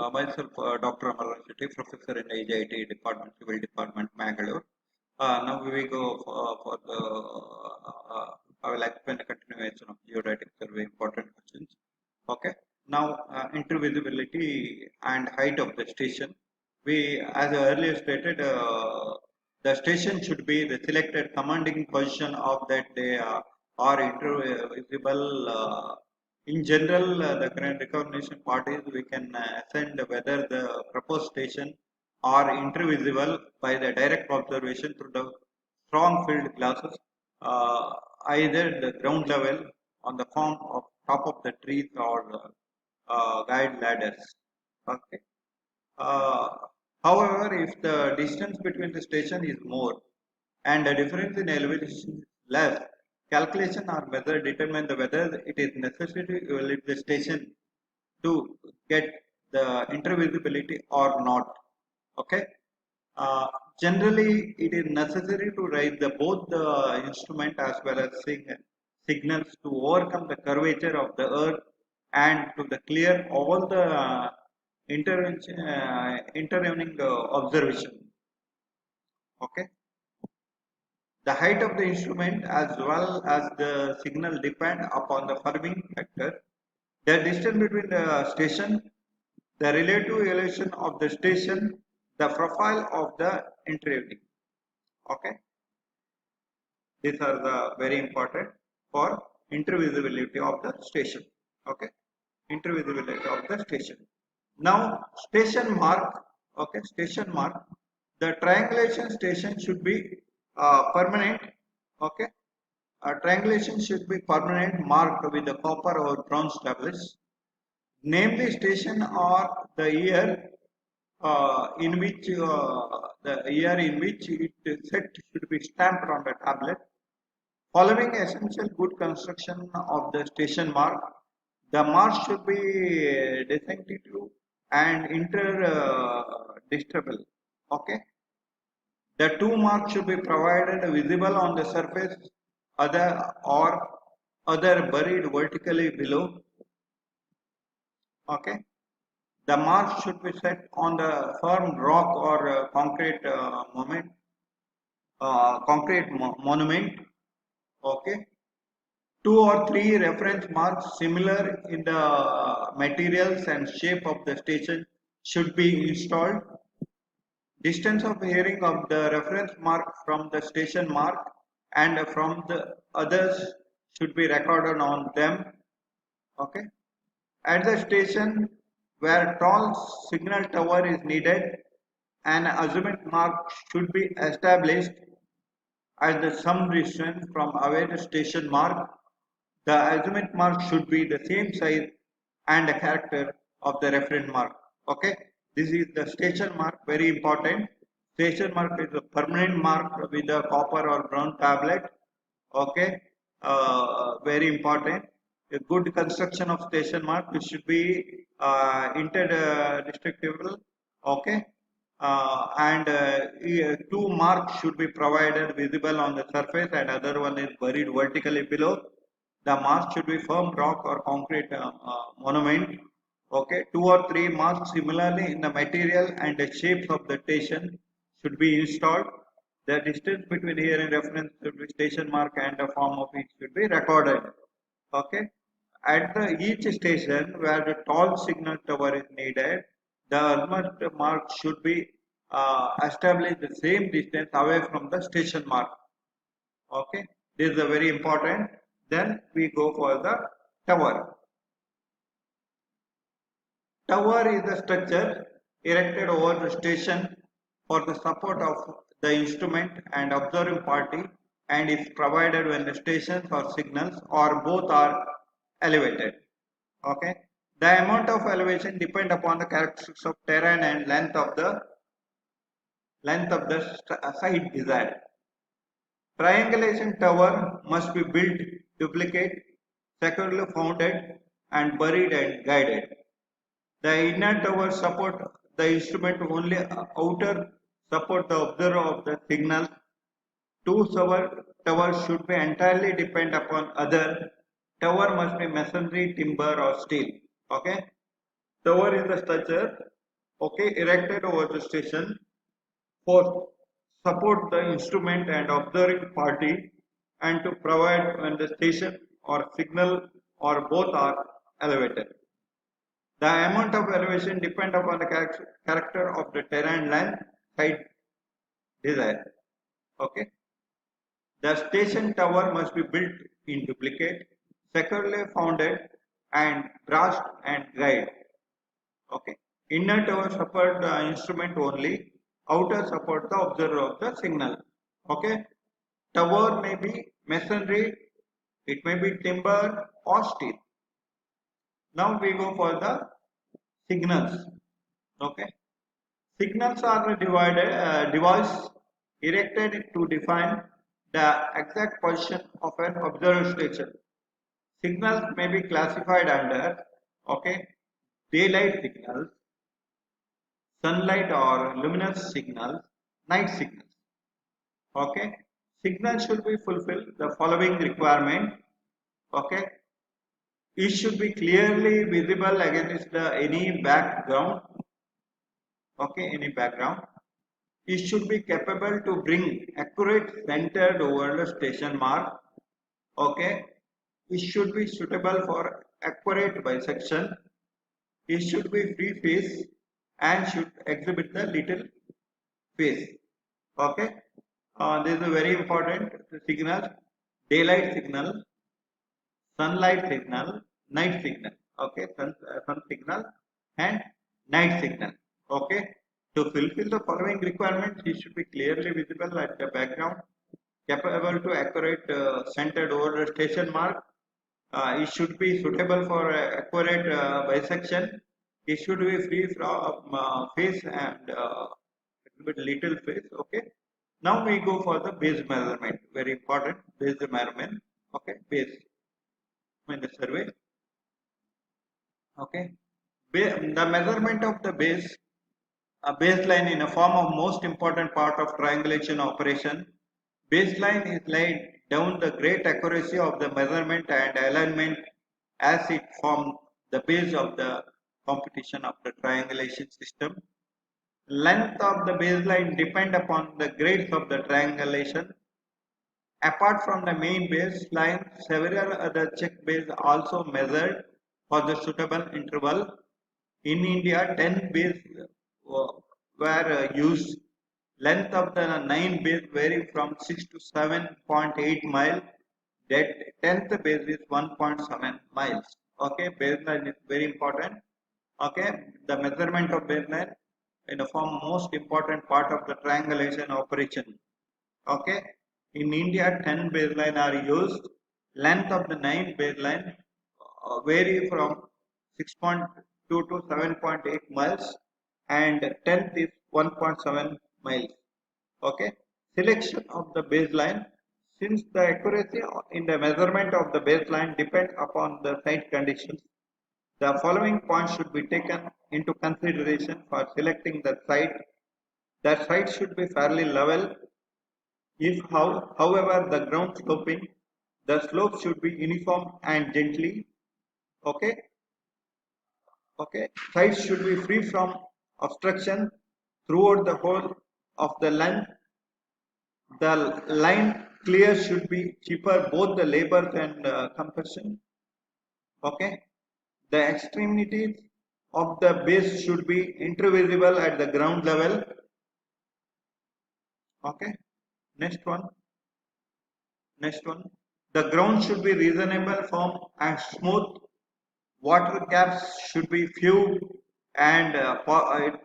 Myself, Dr. Amar Shetty, Professor in IJIT Department, Civil Department, Mangalore. Now we go for the, I will explain the continuation of geodetic survey important questions. Okay. Now, intervisibility and height of the station. We, as I earlier stated, the station should be the selected commanding position of that they are intervisible. In general, the current recognition part is we can ascend whether the proposed station are intervisible by the direct observation through the strong field glasses, uh, either the ground level on the form of top of the trees or guide ladders. Okay. Uh, However, if the distance between the station is more and the difference in elevation is less, calculation or method determine the whether it is necessary to evaluate the station to get the intervisibility or not. Okay. Uh, Generally, it is necessary to raise the both the instrument as well as signals to overcome the curvature of the earth and to the clear all the intervening observation. Okay. The height of the instrument as well as the signal depend upon the firming factor, the distance between the station, the relative elevation of the station, the profile of the intervening. Okay. These are the very important for intervisibility of the station. Okay. Intervisibility of the station. Now, station mark. Okay. Station mark. The triangulation station should be permanent. Okay. Triangulation should be permanent marked with the copper or bronze tablets. Name the station or the year in which it set should be stamped on the tablet. Following essential good construction of the station mark, the mark should be distinctive and interdistributable. Okay. The two marks should be provided visible on the surface other buried vertically below. Okay. The mark should be set on the firm rock or concrete monument. Okay. Two or three reference marks similar in the materials and shape of the station should be installed. Distance of hearing of the reference mark from the station mark and from the others should be recorded on them. Okay. At the station where tall signal tower is needed, an azimuth mark should be established at the some distance from away the station mark. The azimuth mark should be the same size and a character of the reference mark. Okay, this is the station mark, very important. Station mark is a permanent mark with a copper or bronze tablet. Okay, very important. A good construction of station mark, which should be interdistrictable. Okay, and two marks should be provided visible on the surface and other one is buried vertically below. The mark should be firm rock or concrete monument. Okay, two or three marks similarly in the material and the shapes of the station should be installed. The distance between here and reference should be station mark and the form of it should be recorded. Okay, at the each station where the tall signal tower is needed, the azimuth mark should be established the same distance away from the station mark. Okay, this is a very important. Then we go for the tower. Tower is a structure erected over the station for the support of the instrument and observing party and is provided when the stations or signals or both are elevated. Okay. The amount of elevation depend upon the characteristics of terrain and length of the site desired. Triangulation tower must be built, duplicate, securely founded and buried and guided. The inner tower support the instrument only, outer support the observer of the signal. Two towers should be entirely depend upon other. Tower must be masonry, timber or steel. Okay. Tower is the structure, okay, erected over the station for support the instrument and observing party and to provide when the station or signal or both are elevated. The amount of elevation depends upon the character of the terrain length height desired. Okay. The station tower must be built in duplicate, securely founded and braced and guide. Okay. Inner tower support the instrument only, outer support the observer of the signal. Okay. Tower may be masonry, it may be timber or steel. Now we go for the signals. Okay. Signals are divided device erected to define the exact position of an observer station. Signals may be classified under okay daylight signals, sunlight or luminous signals, night signals. Okay, signals should be fulfill the following requirement. Okay, it should be clearly visible against the any background. Okay, any background. It should be capable to bring accurate centered over the station mark. Okay, it should be suitable for accurate bisection. It should be free face and should exhibit the little face. Okay, this is very important. The signal, daylight signal, sunlight signal, night signal. Okay, sun signal and night signal. Okay, to fulfill the following requirements, it should be clearly visible at the background, capable to accurate centered over the station mark. It should be suitable for accurate bisection. It should be free from face and little face. Okay. Now we go for the base measurement. Very important base measurement. Okay, base in the survey. Okay, the measurement of the base, a baseline in a form of most important part of triangulation operation. Baseline is laid down the great accuracy of the measurement and alignment as it forms the base of the competition of the triangulation system. Length of the baseline depend upon the grades of the triangulation. Apart from the main baseline, several other check bases also measured for the suitable interval. In India, 10 bases were used. Length of the 9 base vary from 6 to 7.8 miles. That 10th base is 1.7 miles. Okay, baseline is very important. Okay, the measurement of baseline in a form most important part of the triangulation operation. Okay, in India 10 baseline are used. Length of the 9 baseline vary from 6.2 to 7.8 miles and 10th is 1.7 miles. Okay, selection of the baseline, since the accuracy in the measurement of the baseline depends upon the site conditions, the following points should be taken into consideration for selecting the site. The site should be fairly level. If however the ground sloping, the slope should be uniform and gently. Okay, okay. Sites should be free from obstruction throughout the whole of the length. The line clear should be cheaper both the labor and compression. Okay, the extremities of the base should be intervisible at the ground level. Okay, next one. Next one. The ground should be reasonable, firm and smooth. Water gaps should be few and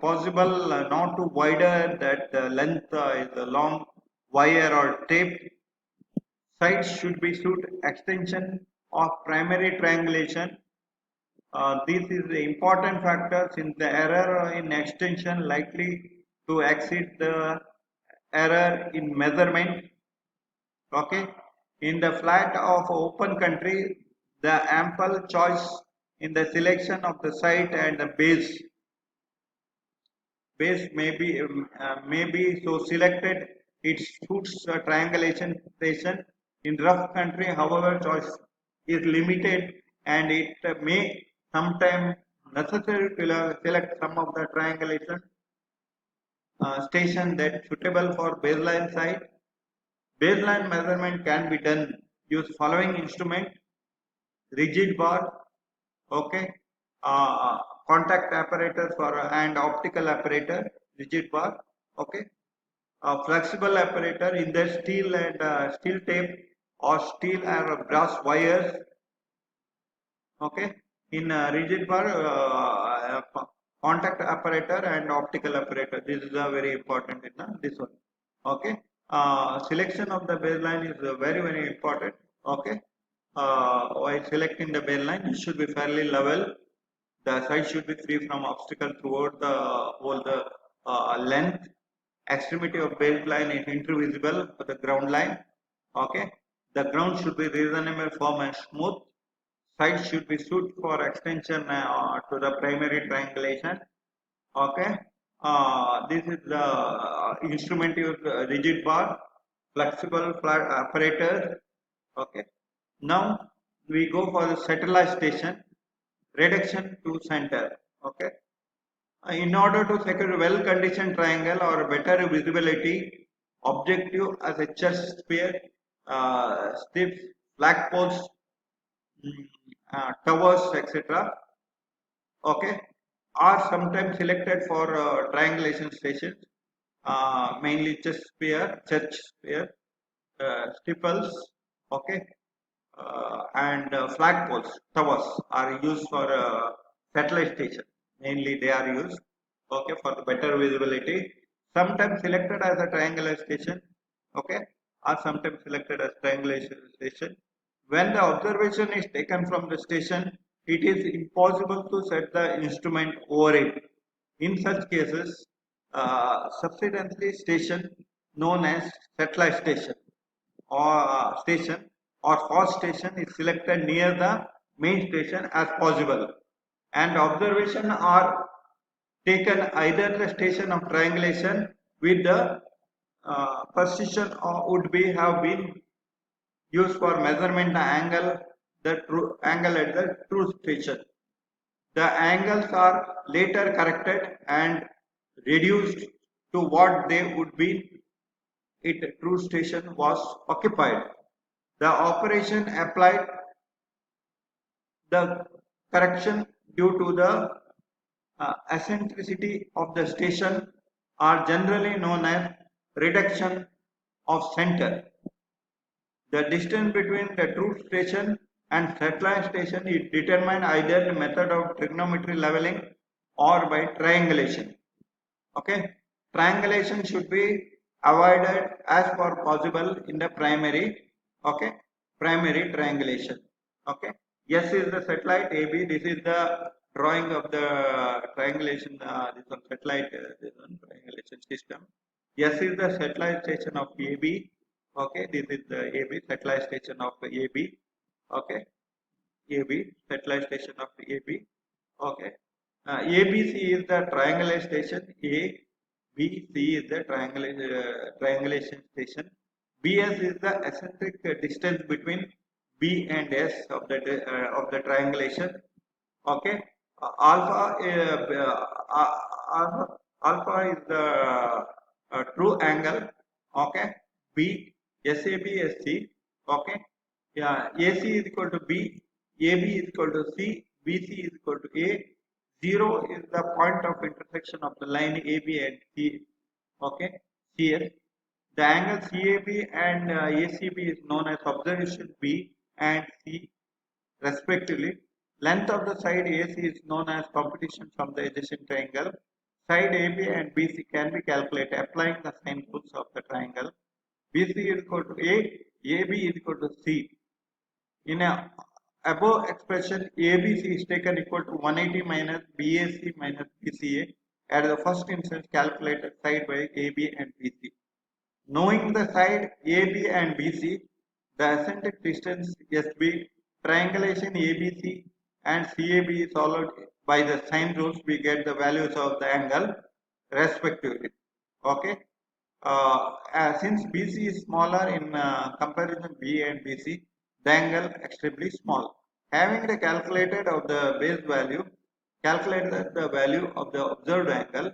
possible not too wider that the length is a long wire or tape. Sites should be suit extension of primary triangulation. This is the important factor since the error in extension likely to exceed the error in measurement. Okay, in the flat of open country, the ample choice in the selection of the site and the base may be so selected it suits a triangulation station. In rough country, however, choice is limited and it may sometimes necessary to select some of the triangulation station that suitable for baseline site. Baseline measurement can be done use following instrument: rigid bar, okay, uh, contact apparatus for and optical apparatus, rigid bar, okay, flexible apparatus in the steel and steel tape or steel or brass wires, okay, in rigid bar, contact apparatus and optical apparatus. This is very important in this one, okay. Selection of the baseline is very important, okay. While selecting the baseline, it should be fairly level. The side should be free from obstacle throughout the whole the length. Extremity of baseline is intervisible for the ground line, okay. The ground should be reasonable firm and smooth. Side should be suited for extension to the primary triangulation, okay. This is the instrument use rigid bar, flexible flat apparatus, okay. Now we go for the satellite station, reduction to center, okay. In order to secure a well conditioned triangle or better visibility, objective as a church sphere, strips, flagpoles, towers, etc., okay, are sometimes selected for triangulation stations, mainly church sphere, steeples, okay, and flagpoles, towers are used for satellite station. Mainly they are used, okay, for the better visibility. Sometimes selected as a triangular station, okay, or sometimes selected as triangulation station. When the observation is taken from the station, it is impossible to set the instrument over it. In such cases, subsequently station known as satellite station or fast station is selected near the main station as possible, and observation are taken either the station of triangulation with the precision or would be have been used for measurement the true angle at the true station. The angles are later corrected and reduced to what they would be it true station was occupied. The operation applied the correction due to the eccentricity of the station are generally known as reduction of center. The distance between the true station and satellite station is determined either the method of trigonometry leveling or by triangulation. Okay, triangulation should be avoided as far possible in the primary. Okay, primary triangulation. Okay, S is the satellite AB. This is the drawing of the triangulation. This one satellite this one triangulation system. S is the satellite station of AB. Okay, this is the AB satellite station of AB. Okay, AB satellite station of AB. Okay, ABC is the triangular station. ABC is the triangulation station. BS is the eccentric distance between B and S of the triangulation. Okay, alpha alpha is the true angle. Okay, B SAB SC. Okay, yeah, AC is equal to B, AB is equal to C, BC is equal to A. 0 is the point of intersection of the line AB and C. Okay, CS. The angle CAB and ACB is known as observation B and C respectively. Length of the side AC is known as competition from the adjacent triangle. Side AB and BC can be calculated applying the sine rules of the triangle. BC is equal to A, AB is equal to C. In a above expression, ABC is taken equal to 180 minus BAC minus BCA at the first instance calculated side by AB and BC. Knowing the side AB and BC, the eccentric distance SB, triangulation ABC and CAB is followed by the sine rules, we get the values of the angle respectively. Okay. Since BC is smaller in comparison B and BC, the angle extremely small. Having the calculated of the base value, calculate the value of the observed angle